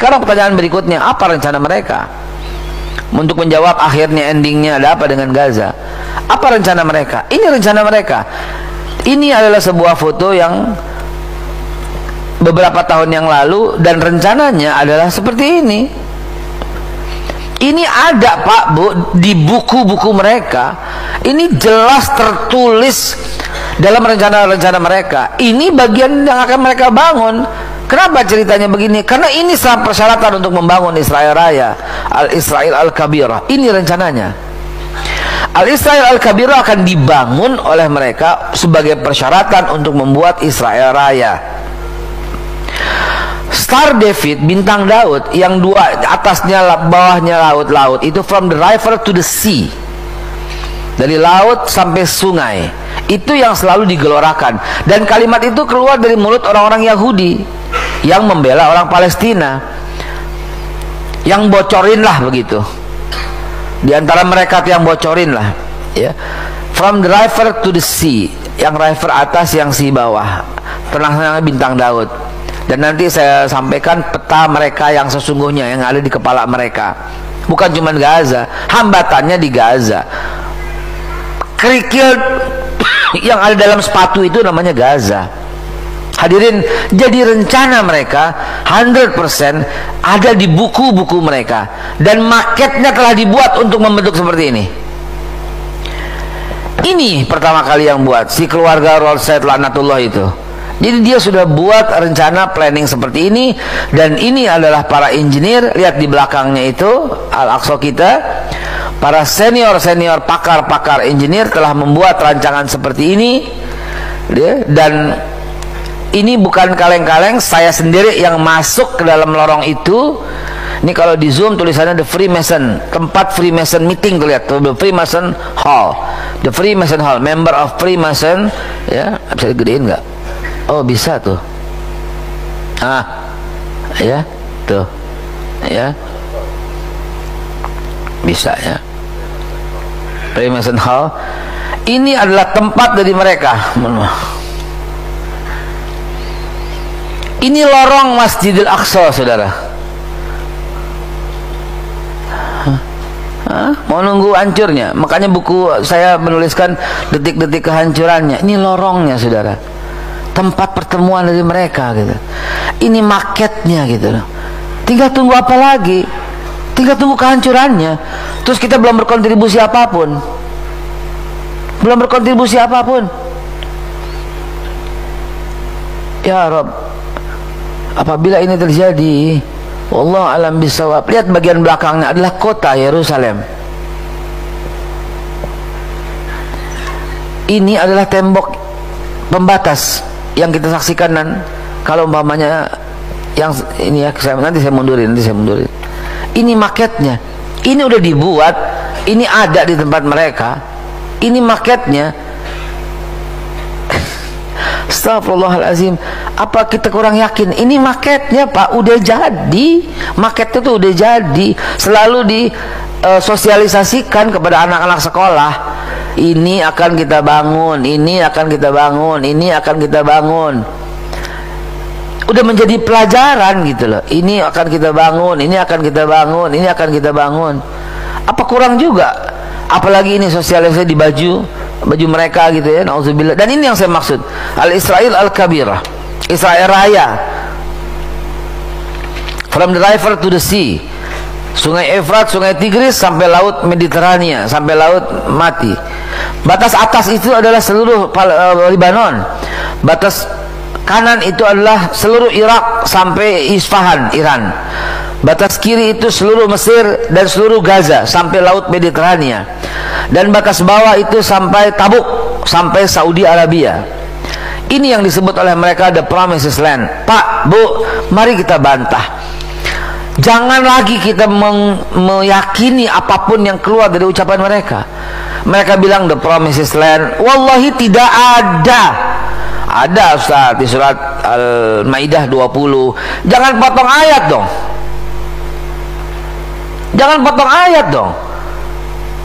Sekarang pertanyaan berikutnya, apa rencana mereka? Untuk menjawab akhirnya endingnya ada apa dengan Gaza? Apa rencana mereka? Ini rencana mereka. Ini adalah sebuah foto yang beberapa tahun yang lalu, dan rencananya adalah seperti ini. Ini ada, Pak, Bu, di buku-buku mereka. Ini jelas tertulis dalam rencana-rencana mereka. Ini bagian yang akan mereka bangun. Kenapa ceritanya begini? Karena ini persyaratan untuk membangun Israel Raya, Al-Israel Al-Kabirah. Ini rencananya. Al-Israel Al-Kabirah akan dibangun oleh mereka sebagai persyaratan untuk membuat Israel Raya. Star David, bintang Daud, yang dua atasnya bawahnya laut-laut, itu from the river to the sea, dari laut sampai sungai, itu yang selalu digelorakan. Dan kalimat itu keluar dari mulut orang-orang Yahudi yang membela orang Palestina, yang bocorin lah begitu. Di antara mereka yang bocorin lah, ya, from the river to the sea, yang river atas, yang sea bawah, tenangnya bintang Daud. Dan nanti saya sampaikan peta mereka yang sesungguhnya yang ada di kepala mereka. Bukan cuma Gaza, hambatannya di Gaza. Kerikil yang ada dalam sepatu itu namanya Gaza. Hadirin, jadi rencana mereka 100% ada di buku-buku mereka, dan maketnya telah dibuat untuk membentuk seperti ini. Ini pertama kali yang buat si keluarga Rothschild laknatullah itu. Jadi dia sudah buat rencana planning seperti ini, dan ini adalah para engineer. Lihat di belakangnya itu Al-Aqsa kita, para senior-senior pakar-pakar engineer telah membuat rancangan seperti ini, dan ini bukan kaleng-kaleng, saya sendiri yang masuk ke dalam lorong itu. Ini kalau di Zoom tulisannya The Freemason, tempat Freemason meeting, tuh lihat, The Freemason Hall, The Freemason Hall, member of Freemason, ya, bisa digedein nggak? Oh, bisa tuh. Ya, tuh, ya, bisa ya. Freemason Hall. Ini adalah tempat dari mereka. Ini lorong Masjidil Aqsa, saudara. Mau nunggu hancurnya? Makanya buku saya menuliskan detik-detik kehancurannya. Ini lorongnya, saudara. Tempat pertemuan dari mereka gitu. Ini maketnya gitu loh. Tinggal tunggu apa lagi? Tinggal tunggu kehancurannya. Terus kita belum berkontribusi apapun. Belum berkontribusi apapun. Ya Rabb, apabila ini terjadi, wallahu alam bisawab. Lihat bagian belakangnya adalah kota Yerusalem. Ini adalah tembok pembatas yang kita saksikan. Dan kalau umpamanya yang ini ya, nanti saya mundurin. Ini maketnya. Ini udah dibuat, ini ada di tempat mereka. Ini maketnya. Astagfirullahaladzim. Apa kita kurang yakin? Ini maketnya, Pak, udah jadi. Maketnya tuh udah jadi. Selalu disosialisasikan kepada anak-anak sekolah. Ini akan kita bangun, ini akan kita bangun, ini akan kita bangun. Udah menjadi pelajaran gitu loh. Ini akan kita bangun, ini akan kita bangun, ini akan kita bangun. Apa kurang juga? Apalagi ini sosialisasi di baju mereka gitu ya, nauzubillah. Dan ini yang saya maksud, Al-Israel Al-Kabirah, Israel Raya, from the river to the sea, Sungai Efrat, Sungai Tigris sampai laut Mediterania, sampai laut mati. Batas atas itu adalah seluruh Lebanon. Batas kanan itu adalah seluruh Irak sampai Isfahan, Iran. Batas kiri itu seluruh Mesir dan seluruh Gaza sampai laut Mediterania. Dan batas bawah itu sampai Tabuk, sampai Saudi Arabia. Ini yang disebut oleh mereka the Promised Land. Pak, Bu, mari kita bantah. Jangan lagi kita meyakini apapun yang keluar dari ucapan mereka. Mereka bilang the Promised Land. Wallahi tidak ada. Ada, Ustaz, di surat Al-Maidah 20. Jangan potong ayat dong. Jangan potong ayat dong.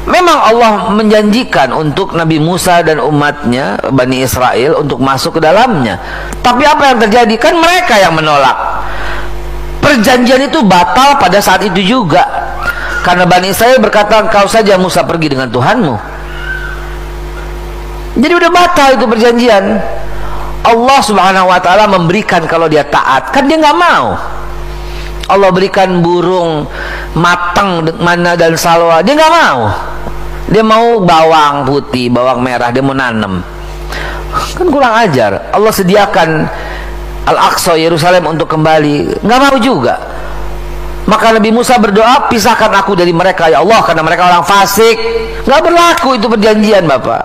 Memang Allah menjanjikan untuk Nabi Musa dan umatnya, Bani Israel, untuk masuk ke dalamnya. Tapi apa yang terjadi? Kan mereka yang menolak. perjanjian itu batal pada saat itu juga, karena Bani Israil berkata, "Kau saja Musa pergi dengan Tuhanmu." Jadi udah batal itu perjanjian. Allah Subhanahu wa ta'ala memberikan kalau dia taat, kan dia nggak mau. Allah berikan burung matang, mana dan salwa, dia nggak mau. Dia mau bawang putih, bawang merah, dia mau nanam. Kan kurang ajar. Allah sediakan Al-Aqsa, Yerusalem untuk kembali, nggak mau juga. Maka Nabi Musa berdoa, pisahkan aku dari mereka ya Allah, karena mereka orang fasik. Nggak berlaku itu perjanjian, Bapak.